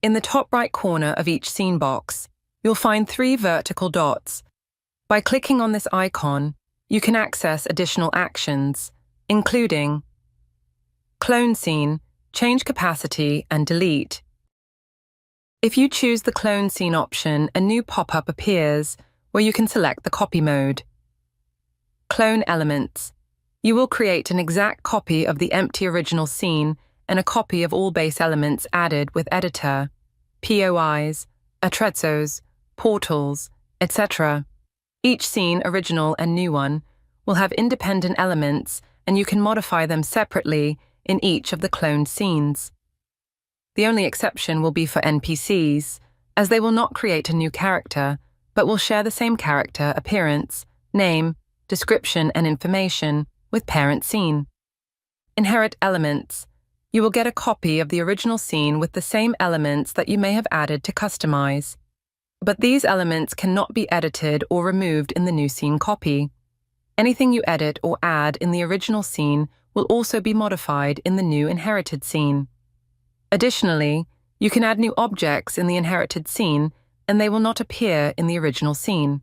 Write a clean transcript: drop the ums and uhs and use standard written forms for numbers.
In the top right corner of each scene box, you'll find 3 vertical dots. By clicking on this icon, you can access additional actions, including Clone Scene, change capacity and delete. If you choose the Clone Scene option, a new pop-up appears where you can select the copy mode. Clone Elements. You will create an exact copy of the empty original scene and a copy of all base elements added with editor, POIs, attrezos, portals, etc. Each scene, original and new one, will have independent elements and you can modify them separately in each of the cloned scenes. The only exception will be for NPCs, as they will not create a new character, but will share the same character, appearance, name, description and information with parent scene. Inherit Elements. You will get a copy of the original scene with the same elements that you may have added to customize. But these elements cannot be edited or removed in the new scene copy. Anything you edit or add in the original scene will also be modified in the new inherited scene. Additionally, you can add new objects in the inherited scene and they will not appear in the original scene.